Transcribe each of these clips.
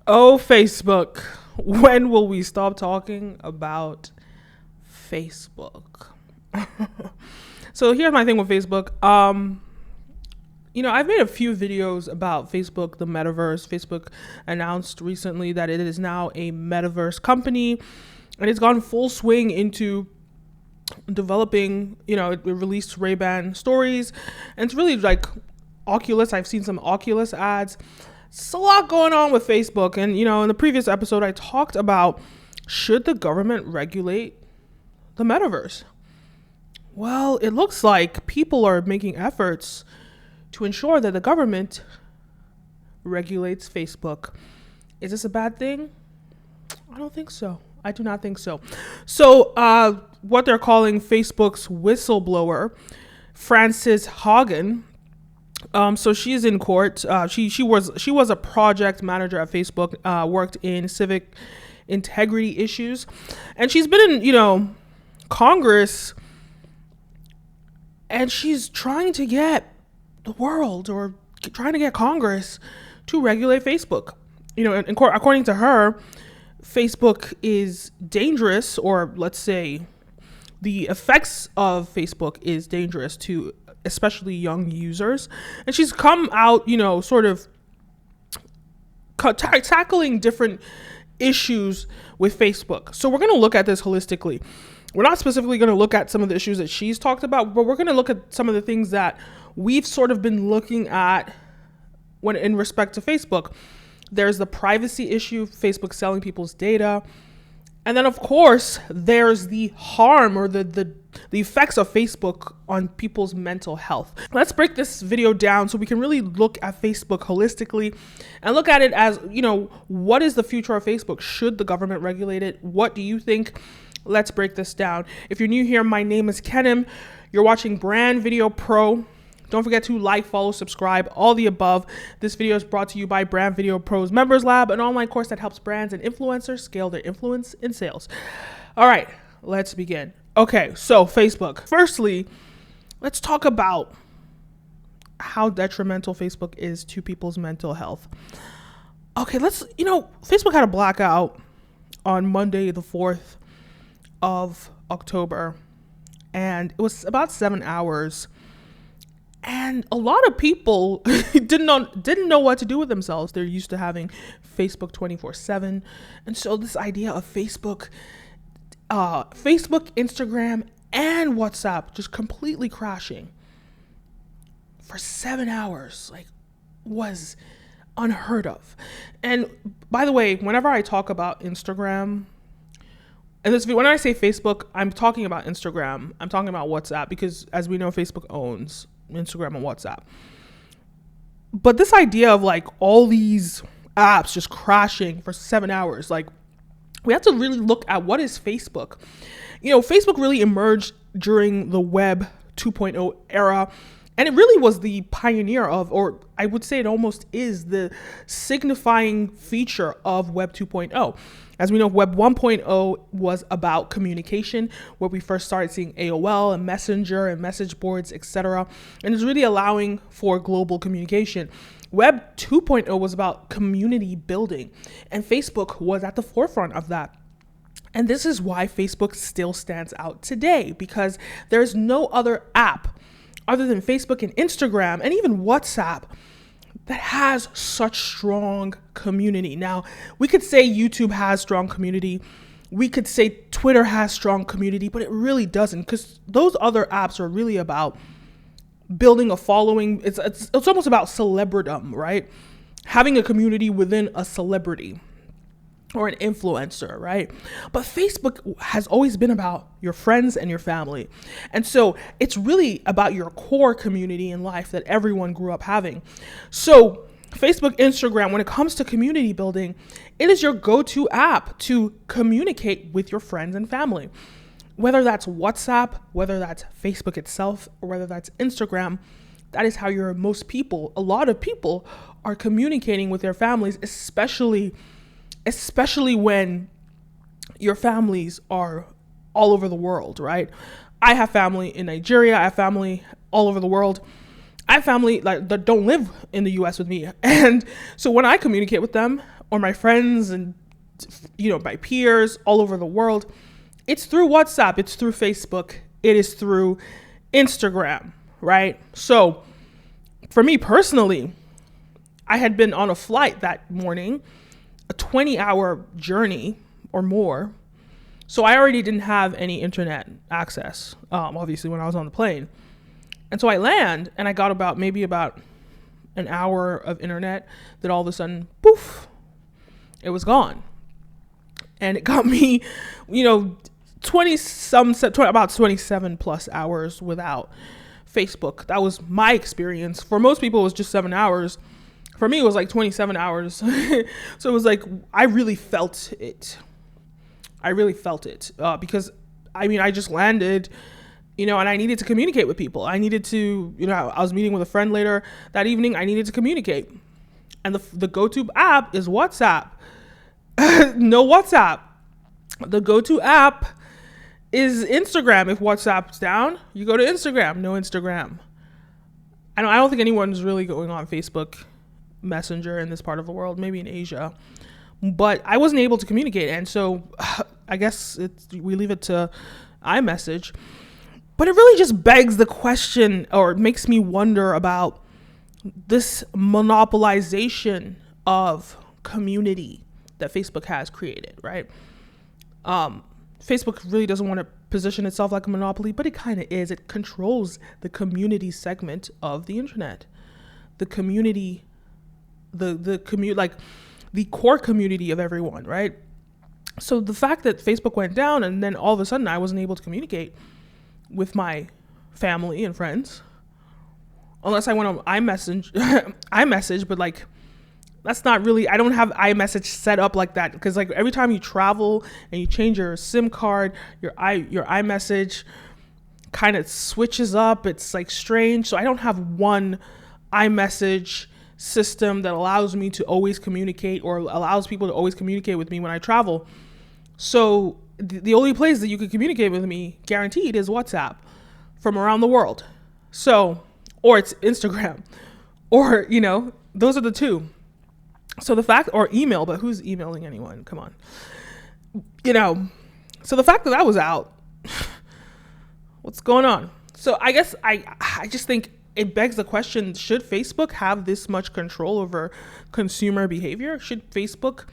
Oh, Facebook. When will we stop talking about Facebook? So here's my thing with Facebook. I've made a few videos about Facebook, the Metaverse. Facebook announced recently that it is now a Metaverse company, and it's gone full swing into developing. It released Ray-Ban stories, and it's really like Oculus. I've seen some Oculus ads. It's a lot going on with Facebook. And, in the previous episode, I talked about, should the government regulate the metaverse? Well, it looks like people are making efforts to ensure that the government regulates Facebook. Is this a bad thing? I don't think so. I do not think so. So what they're calling Facebook's whistleblower, Frances Haugen, so she's in court. She was a project manager at Facebook, worked in civic integrity issues, and she's been in Congress, and she's trying to get the world, or trying to get Congress to regulate Facebook. In court, according to her, Facebook is dangerous, or let's say the effects of Facebook is dangerous to especially young users. And she's come out, sort of tackling different issues with Facebook. So we're going to look at this holistically. We're not specifically going to look at some of the issues that she's talked about, but we're going to look at some of the things that we've sort of been looking at when in respect to Facebook. There's the privacy issue, Facebook selling people's data. And then, of course, there's the harm, or the effects of Facebook on people's mental health. Let's break this video down so we can really look at Facebook holistically and look at it as, what is the future of Facebook? Should the government regulate it? What do you think? Let's break this down. If you're new here, my name is Kenim. You're watching Brand Video Pro. Don't forget to like, follow, subscribe, all the above. This video is brought to you by Brand Video Pro's Members Lab, an online course that helps brands and influencers scale their influence in sales. All right, let's begin. Okay, so Facebook. Firstly, let's talk about how detrimental Facebook is to people's mental health. Okay, Facebook had a blackout on Monday, the 4th of October, and it was about 7 hours. And a lot of people didn't know what to do with themselves. They're used to having Facebook 24/7. And so this idea of Facebook, Instagram, and WhatsApp just completely crashing for 7 hours, was unheard of. And by the way, whenever I talk about Instagram, and when I say Facebook, I'm talking about Instagram. I'm talking about WhatsApp, because as we know, Facebook owns Instagram and WhatsApp. But this idea of all these apps just crashing for 7 hours, we have to really look at what is Facebook. Facebook really emerged during the Web 2.0 era, and it really was the pioneer of, or I would say it almost is the signifying feature of Web 2.0. As we know, Web 1.0 was about communication, where we first started seeing AOL and Messenger and message boards, etc. And it's really allowing for global communication. Web 2.0 was about community building, and Facebook was at the forefront of that. And this is why Facebook still stands out today, because there's no other app other than Facebook and Instagram and even WhatsApp that has such strong community. Now, we could say YouTube has strong community. We could say Twitter has strong community, but it really doesn't, because those other apps are really about building a following. It's almost about celebridom, right? Having a community within a celebrity or an influencer, right? But Facebook has always been about your friends and your family. And so it's really about your core community in life that everyone grew up having. So Facebook, Instagram, when it comes to community building, it is your go-to app to communicate with your friends and family. Whether that's WhatsApp, whether that's Facebook itself, or whether that's Instagram, that is how a lot of people are communicating with their families, especially when your families are all over the world, right? I have family in Nigeria. I have family all over the world. I have family that don't live in the US with me. And so when I communicate with them, or my friends and, my peers all over the world, it's through WhatsApp, it's through Facebook, it is through Instagram, right? So for me personally, I had been on a flight that morning, a 20-hour journey or more. So I already didn't have any internet access, obviously, when I was on the plane. And so I land and I got about an hour of internet. Then all of a sudden, poof, it was gone. And it got me, about 27 plus hours without Facebook. That was my experience. For most people, it was just 7 hours. For me, it was like 27 hours. So it was like, I really felt it. Because I just landed, and I needed to communicate with people. I needed to, I was meeting with a friend later that evening. I needed to communicate. And the go-to app is WhatsApp. No WhatsApp. The go-to app is Instagram. If WhatsApp's down, you go to Instagram. No Instagram. I don't think anyone's really going on Facebook Messenger in this part of the world, maybe in Asia. But I wasn't able to communicate. And so I guess we leave it to iMessage. But it really just begs the question, or makes me wonder about this monopolization of community that Facebook has created, right? Facebook really doesn't want to position itself like a monopoly, but it kind of is. It controls the community segment of the internet. The community, like the core community of everyone, right? So the fact that Facebook went down and then all of a sudden I wasn't able to communicate with my family and friends, unless I went on iMessage, but like, that's not really, I don't have iMessage set up like that, because like every time you travel and you change your SIM card, your iMessage kind of switches up. It's like strange. So I don't have one iMessage system that allows me to always communicate, or allows people to always communicate with me when I travel. So the only place that you can communicate with me guaranteed is WhatsApp from around the world. So, or it's Instagram, or, those are the two. So the fact, or email, but who's emailing anyone? Come on. So the fact that I was out, what's going on? So I guess I just think it begs the question, should Facebook have this much control over consumer behavior? Should Facebook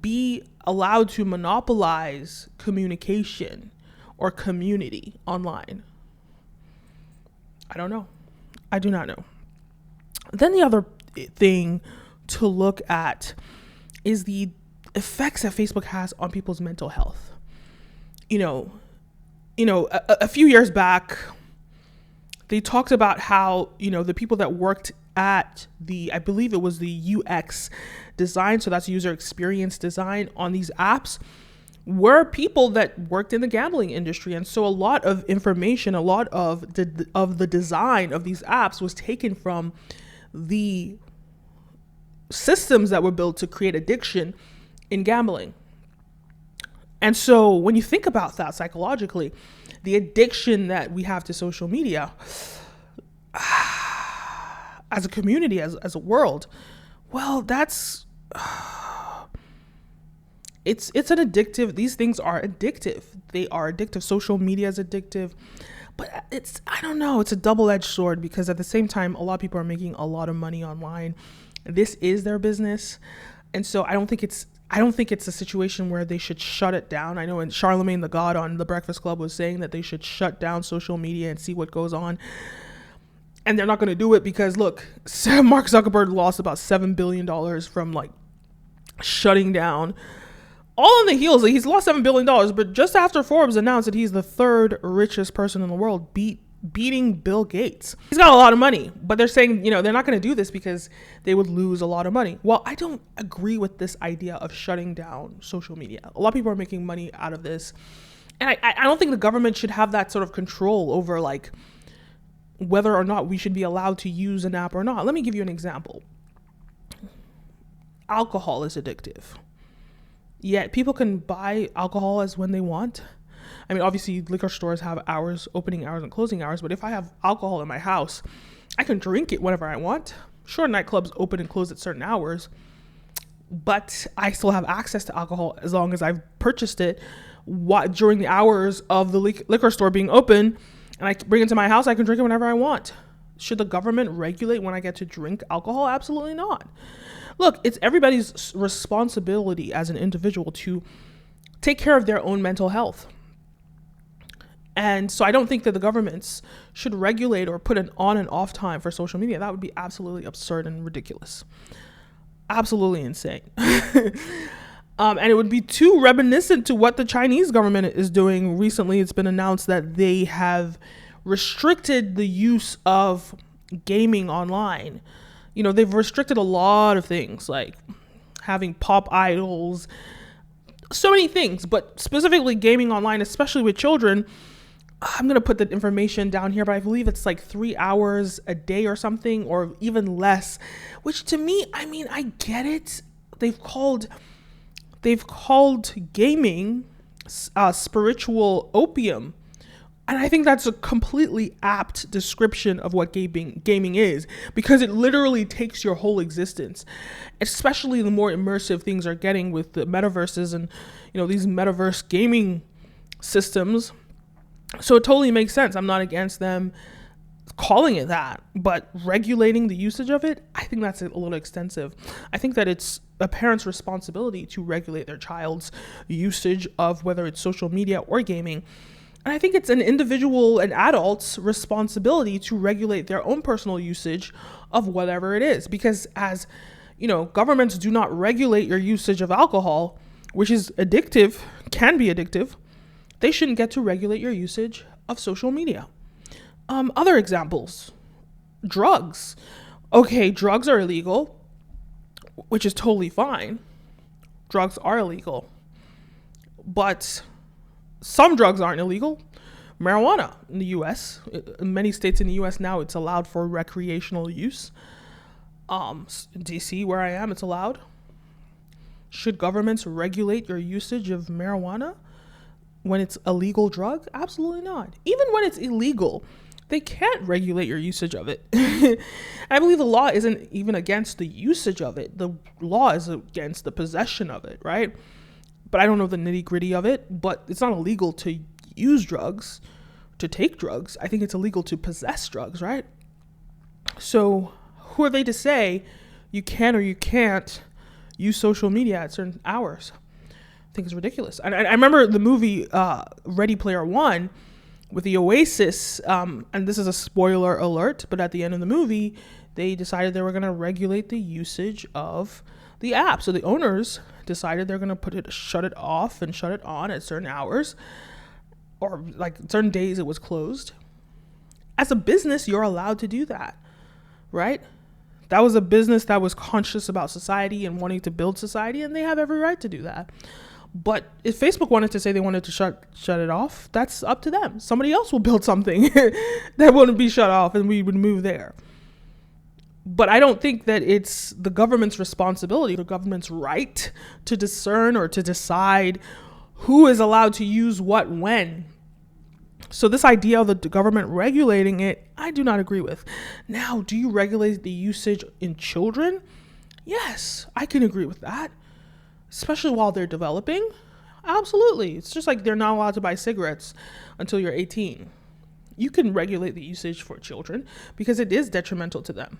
be allowed to monopolize communication or community online? I don't know. I do not know. Then the other thing to look at is the effects that Facebook has on people's mental health. A few years back, they talked about how, the people that worked at I believe it was the UX design, so that's user experience design on these apps, were people that worked in the gambling industry. And so a lot of information, a lot of the design of these apps was taken from the systems that were built to create addiction in gambling. And so when you think about that psychologically, the addiction that we have to social media as a community, as a world, well, that's it's an addictive, these things are addictive. They are addictive. Social media is addictive. But I don't know, it's a double-edged sword, because at the same time, a lot of people are making a lot of money online. This is their business. And so I don't think it's a situation where they should shut it down. I know, and Charlemagne the God on The Breakfast Club was saying that they should shut down social media and see what goes on. And they're not going to do it because, look, Mark Zuckerberg lost about $7 billion from like shutting down. All on the heels, he's lost $7 billion, but just after Forbes announced that he's the third richest person in the world, beating Bill Gates. He's got a lot of money, but they're saying, they're not going to do this because they would lose a lot of money. Well, I don't agree with this idea of shutting down social media. A lot of people are making money out of this. And I don't think the government should have that sort of control over like whether or not we should be allowed to use an app or not. Let me give you an example. Alcohol is addictive. Yet people can buy alcohol as when they want. I mean, obviously liquor stores have opening hours and closing hours, but if I have alcohol in my house, I can drink it whenever I want. Sure, nightclubs open and close at certain hours, but I still have access to alcohol as long as I've purchased it during the hours of the liquor store being open, and I bring it to my house. I can drink it whenever I want. Should the government regulate when I get to drink alcohol? Absolutely not. Look, it's everybody's responsibility as an individual to take care of their own mental health. And so I don't think that the governments should regulate or put an on and off time for social media. That would be absolutely absurd and ridiculous. Absolutely insane. And it would be too reminiscent to what the Chinese government is doing. Recently, it's been announced that they have restricted the use of gaming online. You know, they've restricted a lot of things, like having pop idols, so many things, but specifically gaming online, especially with children. I'm going to put the information down here, but I believe it's like 3 hours a day or something, or even less, which to me, I mean, I get it. They've called gaming spiritual opium. And I think that's a completely apt description of what gaming is, because it literally takes your whole existence, especially the more immersive things are getting with the metaverses and, you know, these metaverse gaming systems. So it totally makes sense. I'm not against them calling it that, but regulating the usage of it, I think that's a little extensive. I think that it's a parent's responsibility to regulate their child's usage of whether it's social media or gaming. And I think it's an individual, an adult's responsibility to regulate their own personal usage of whatever it is. Because as you know, governments do not regulate your usage of alcohol, which is addictive, can be addictive. They shouldn't get to regulate your usage of social media. Other examples, drugs. Okay, drugs are illegal, which is totally fine. Drugs are illegal. But some drugs aren't illegal. Marijuana in the U.S., in many states in the U.S. now, it's allowed for recreational use. In D.C., where I am, it's allowed. Should governments regulate your usage of marijuana when it's a legal drug? Absolutely not. Even when it's illegal, they can't regulate your usage of it. I believe the law isn't even against the usage of it. The law is against the possession of it, right? But I don't know the nitty gritty of it, but it's not illegal to use drugs, to take drugs. I think it's illegal to possess drugs, right? So who are they to say you can or you can't use social media at certain hours? I think it's ridiculous. I remember the movie Ready Player One with the Oasis, and this is a spoiler alert, but at the end of the movie, they decided they were going to regulate the usage of the app. So the owners decided they're going to shut it off and shut it on at certain hours, or like certain days it was closed. As a business, you're allowed to do that, right? That was a business that was conscious about society and wanting to build society, and they have every right to do that. But if Facebook wanted to say they wanted to shut it off, that's up to them. Somebody else will build something that wouldn't be shut off, and we would move there. But I don't think that it's the government's responsibility, the government's right to discern or to decide who is allowed to use what when. So this idea of the government regulating it, I do not agree with. Now, do you regulate the usage in children? Yes, I can agree with that. Especially while they're developing. Absolutely. It's just like they're not allowed to buy cigarettes until you're 18. You can regulate the usage for children because it is detrimental to them.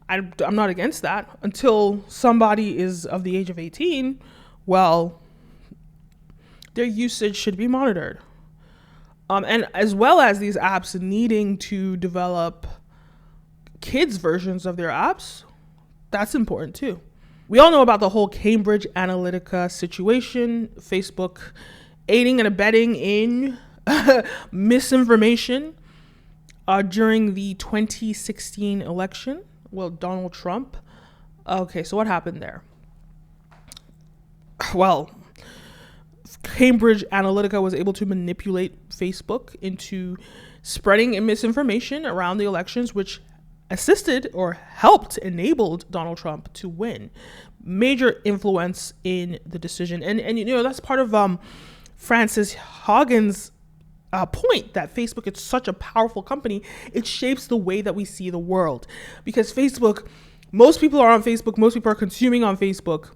I'm not against that. Until somebody is of the age of 18, well, their usage should be monitored. And as well as these apps needing to develop kids' versions of their apps, that's important too. We all know about the whole Cambridge Analytica situation, Facebook aiding and abetting in misinformation during the 2016 election. Well, Donald Trump. Okay, so what happened there? Well, Cambridge Analytica was able to manipulate Facebook into spreading misinformation around the elections, which assisted or enabled Donald Trump to win. Major influence in the decision. And you know, that's part of Frances Haugen's point that Facebook is such a powerful company. It shapes the way that we see the world, because Facebook Most people are on Facebook. Most people are consuming on Facebook.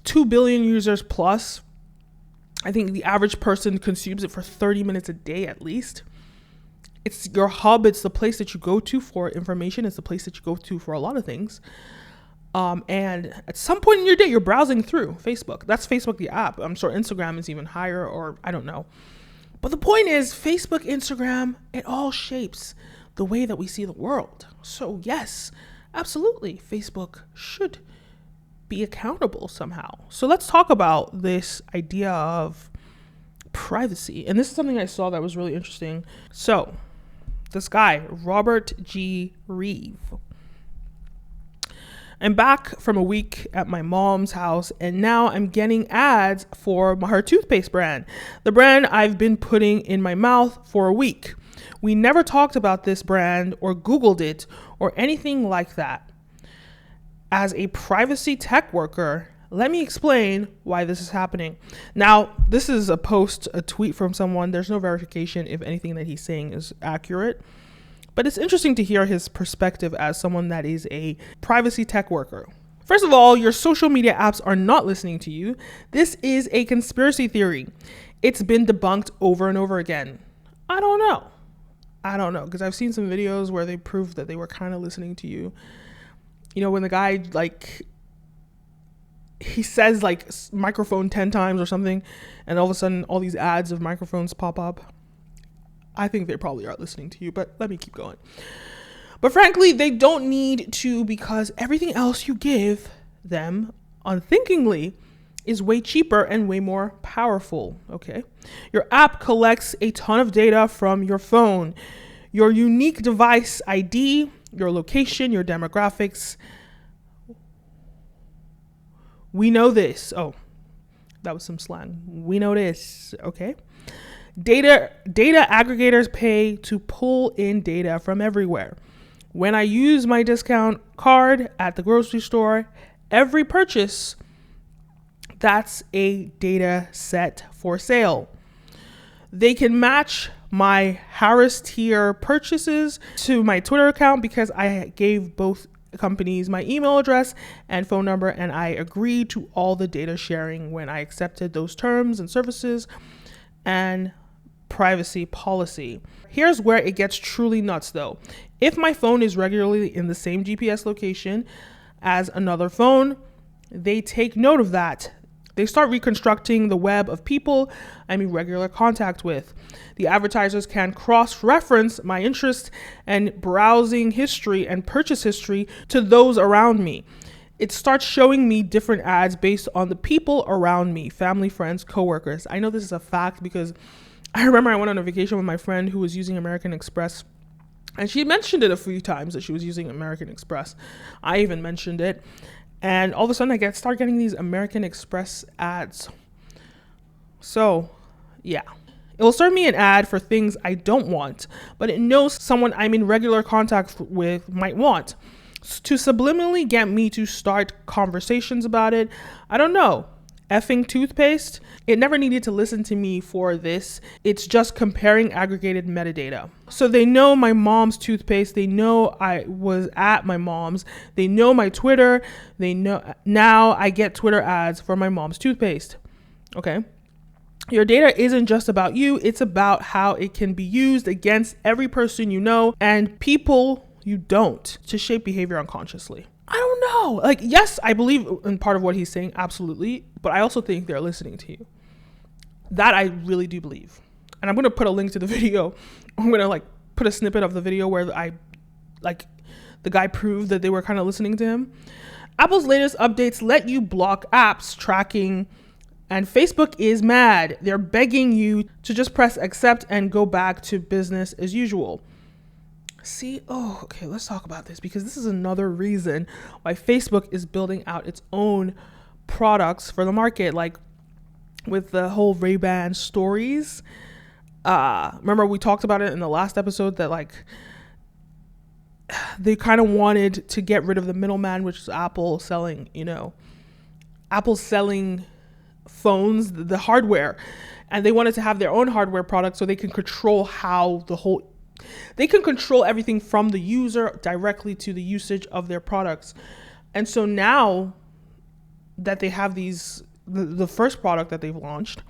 2 billion users plus. I think the average person consumes it for 30 minutes a day at least. It's your hub. It's the place that you go to for information. It's the place that you go to for a lot of things. And at some point in your day, you're browsing through Facebook. That's Facebook, the app. I'm sure Instagram is even higher, or I don't know. But the point is, Facebook, Instagram, it all shapes the way that we see the world. So yes, absolutely, Facebook should be accountable somehow. So let's talk about this idea of privacy. And this is something I saw that was really interesting. So this guy, Robert G. Reeve. I'm back from a week at my mom's house, and now I'm getting ads for her toothpaste brand, the brand I've been putting in my mouth for a week. We never talked about this brand or Googled it or anything like that. As a privacy tech worker, let me explain why this is happening. Now, this is a tweet from someone. There's no verification if anything that he's saying is accurate. But it's interesting to hear his perspective as someone that is a privacy tech worker. First of all, your social media apps are not listening to you. This is a conspiracy theory. It's been debunked over and over again. I don't know, because I've seen some videos where they proved that they were kind of listening to you. You know, when the guy, he says, microphone 10 times or something, and all of a sudden all these ads of microphones pop up. I think they probably are listening to you, but let me keep going. But frankly, they don't need to, because everything else you give them unthinkingly is way cheaper and way more powerful, okay? Your app collects a ton of data from your phone, your unique device ID, your location, your demographics. We know this. Oh, that was some slang. We know this, okay? Data aggregators pay to pull in data from everywhere. When I use my discount card at the grocery store, every purchase, that's a data set for sale. They can match my Harris tier purchases to my Twitter account because I gave both companies my email address and phone number, and I agreed to all the data sharing when I accepted those terms and services and privacy policy. Here's where it gets truly nuts though. If my phone is regularly in the same GPS location as another phone, they take note of that. They start reconstructing the web of people I'm in regular contact with. The advertisers can cross-reference my interest and browsing history and purchase history to those around me. It starts showing me different ads based on the people around me, family, friends, coworkers. I know this is a fact because I remember I went on a vacation with my friend who was using American Express, and she mentioned it a few times that she was using American Express. I even mentioned it. And all of a sudden I start getting these American Express ads. So yeah, it will serve me an ad for things I don't want, but it knows someone I'm in regular contact with might want, to subliminally get me to start conversations about it. I don't know. Effing toothpaste. It never needed to listen to me for this. It's just comparing aggregated metadata. So they know my mom's toothpaste. They know I was at my mom's. They know my Twitter. They know now I get Twitter ads for my mom's toothpaste. Okay. Your data isn't just about you. It's about how it can be used against every person you know and people you don't to shape behavior unconsciously. I don't know. Yes, I believe in part of what he's saying, absolutely. But I also think they're listening to you. That I really do believe. And I'm going to put a link to the video. I'm going to put a snippet of the video where the guy proved that they were kind of listening to him. Apple's latest updates let you block apps tracking, and Facebook is mad. They're begging you to just press accept and go back to business as usual. See, okay, let's talk about this, because this is another reason why Facebook is building out its own products for the market, like with the whole Ray-Ban stories. Remember we talked about it in the last episode that they kind of wanted to get rid of the middleman, which is Apple selling phones, the hardware, and they wanted to have their own hardware product so they can control they can control everything from the user directly to the usage of their products. And so now that they have the first product that they've launched,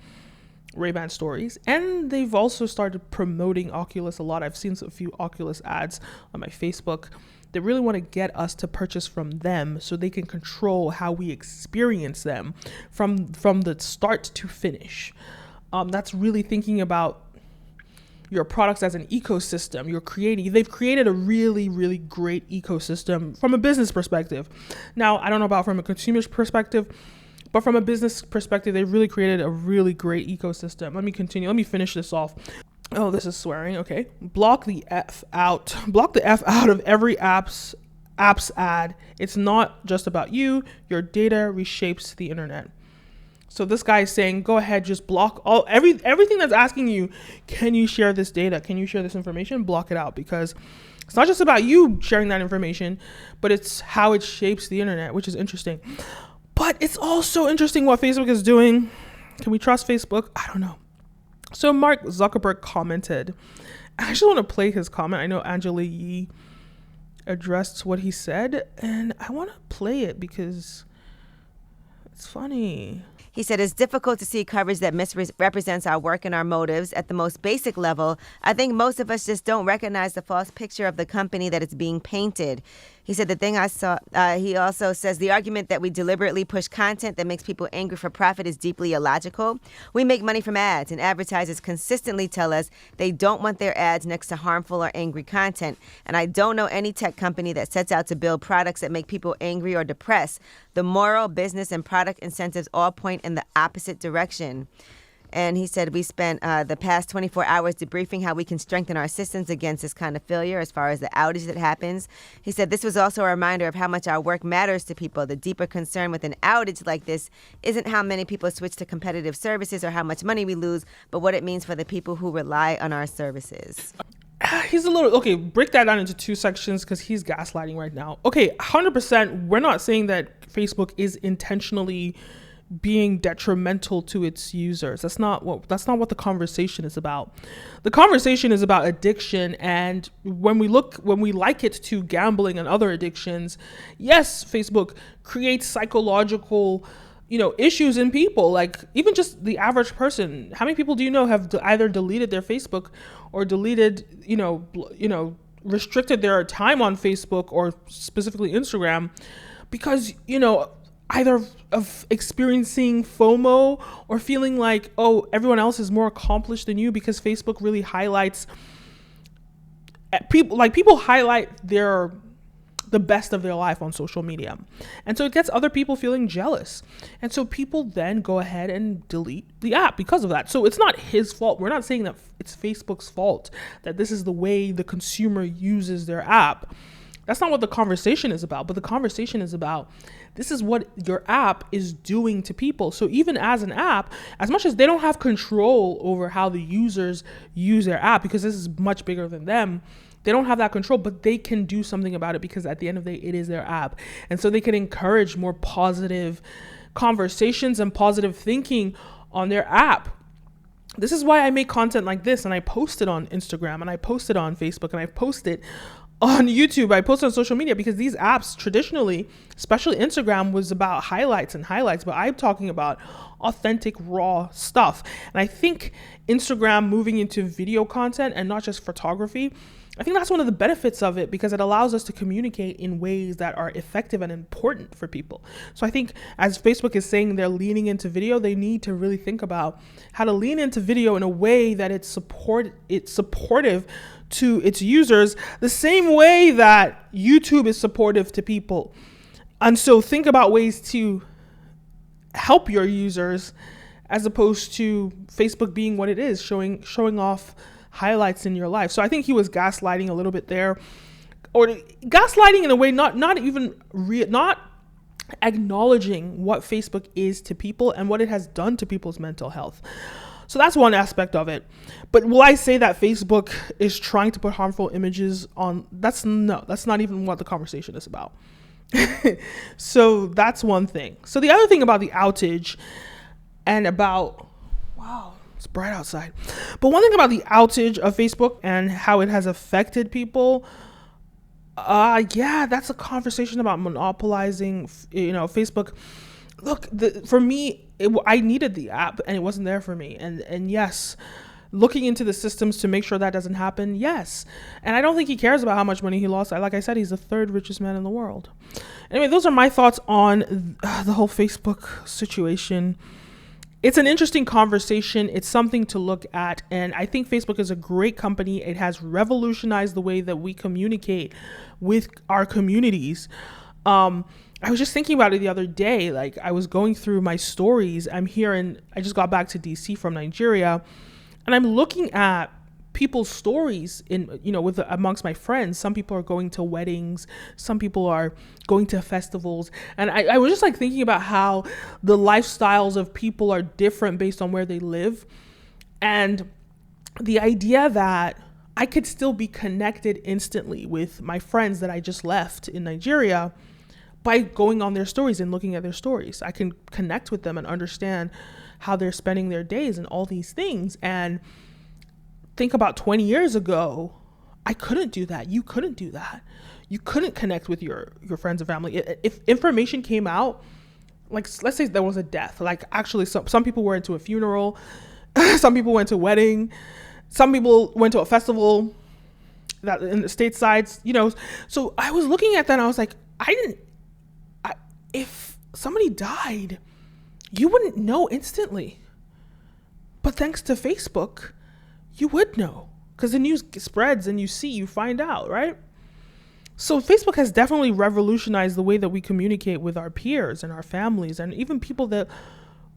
Ray-Ban Stories, and they've also started promoting Oculus a lot. I've seen a few Oculus ads on my Facebook. They really want to get us to purchase from them so they can control how we experience them from the start to finish. That's really thinking about your products as an ecosystem. They've created a really, really great ecosystem from a business perspective. Now, I don't know about from a consumer's perspective, but from a business perspective, they've really created a really great ecosystem. Let me continue. Let me finish this off. Oh, this is swearing. Okay. Block the F out of every app's ad. It's not just about you. Your data reshapes the internet. So this guy is saying, go ahead, just block everything that's asking you, can you share this data? Can you share this information? Block it out, because it's not just about you sharing that information, but it's how it shapes the internet, which is interesting. But it's also interesting what Facebook is doing. Can we trust Facebook? I don't know. So Mark Zuckerberg commented. I actually want to play his comment. I know Angela Yee addressed what he said, and I want to play it because it's funny. He said, it's difficult to see coverage that misrepresents our work and our motives. At the most basic level, I think most of us just don't recognize the false picture of the company that is being painted. He said the thing I saw, he also says the argument that we deliberately push content that makes people angry for profit is deeply illogical. We make money from ads, and advertisers consistently tell us they don't want their ads next to harmful or angry content. And I don't know any tech company that sets out to build products that make people angry or depressed. The moral, business, and product incentives all point in the opposite direction. And he said we spent the past 24 hours debriefing how we can strengthen our systems against this kind of failure as far as the outage that happens. He said this was also a reminder of how much our work matters to people. The deeper concern with an outage like this isn't how many people switch to competitive services or how much money we lose, but what it means for the people who rely on our services. He's okay, break that down into two sections because he's gaslighting right now. Okay, 100%, we're not saying that Facebook is intentionally being detrimental to its users. That's not what the conversation is about. The conversation is about addiction, and when we like it to gambling and other addictions, yes, Facebook creates psychological issues in people. Like even just the average person, how many people do you know have either deleted their Facebook or deleted restricted their time on Facebook or specifically Instagram because either of experiencing FOMO or feeling like, oh, everyone else is more accomplished than you, because Facebook really highlights people highlight the best of their life on social media. And so it gets other people feeling jealous. And so people then go ahead and delete the app because of that. So it's not his fault. We're not saying that it's Facebook's fault that this is the way the consumer uses their app. That's not what the conversation is about. But the conversation is about, this is what your app is doing to people. So even as an app, as much as they don't have control over how the users use their app, because this is much bigger than them, they don't have that control, but they can do something about it because at the end of the day, it is their app. And so they can encourage more positive conversations and positive thinking on their app. This is why I make content like this, and I post it on Instagram, and I post it on Facebook, and I post it on YouTube. I post on social media because these apps traditionally, especially Instagram, was about highlights, but I'm talking about authentic, raw stuff. And I think Instagram moving into video content and not just photography, I think that's one of the benefits of it, because it allows us to communicate in ways that are effective and important for people. So I think as Facebook is saying they're leaning into video, they need to really think about how to lean into video in a way that it's supportive to its users, the same way that YouTube is supportive to people. And so think about ways to help your users as opposed to Facebook being what it is, showing off highlights in your life. So I think he was gaslighting a little bit there, or gaslighting in a way not acknowledging what Facebook is to people and what it has done to people's mental health. So that's one aspect of it. But will I say that Facebook is trying to put harmful images on? That's not even what the conversation is about. So that's one thing. So the other thing about the outage and about, wow, it's bright outside. But one thing about the outage of Facebook and how it has affected people Yeah, that's a conversation about monopolizing, Facebook. Look, for me, I needed the app and it wasn't there for me. And yes, looking into the systems to make sure that doesn't happen. Yes. And I don't think he cares about how much money he lost. Like I said, he's the third richest man in the world. Anyway, those are my thoughts on the whole Facebook situation. It's an interesting conversation. It's something to look at. And I think Facebook is a great company. It has revolutionized the way that we communicate with our communities. I was just thinking about it the other day. Like, I was going through my stories. I just got back to DC from Nigeria, and I'm looking at people's stories amongst my friends. Some people are going to weddings, some people are going to festivals, and I was just like thinking about how the lifestyles of people are different based on where they live, and the idea that I could still be connected instantly with my friends that I just left in Nigeria by going on their stories and looking at their stories. I can connect with them and understand how they're spending their days and all these things. And think about 20 years ago, I couldn't do that. You couldn't do that. You couldn't connect with your friends and family. If information came out, like, let's say there was a death, like actually some people were into a funeral, some people went to a wedding, some people went to a festival that in the statesides, so I was looking at that and I was like, if somebody died, you wouldn't know instantly. But thanks to Facebook, you would know, because the news spreads and you find out, right? So Facebook has definitely revolutionized the way that we communicate with our peers and our families, and even people that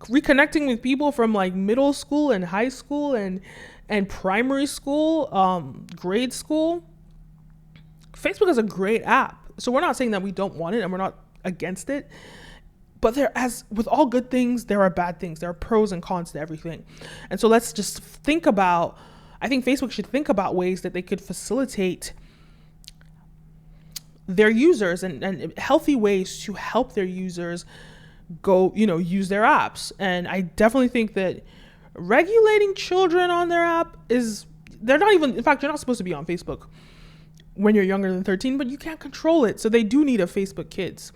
reconnecting with people from like middle school and high school and primary school, grade school. Facebook is a great app. So we're not saying that we don't want it and we're not against it, but as with all good things, there are bad things. There are pros and cons to everything. And so let's just I think Facebook should think about ways that they could facilitate their users and healthy ways to help their users go, use their apps. And I definitely think that regulating children on their app you're not supposed to be on Facebook when you're younger than 13, but you can't control it. So they do need a Facebook Kids.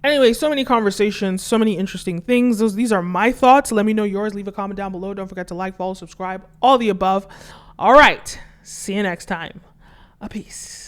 Anyway, so many conversations, so many interesting things. These are my thoughts. Let me know yours. Leave a comment down below. Don't forget to like, follow, subscribe, all the above. All right. See you next time. A peace.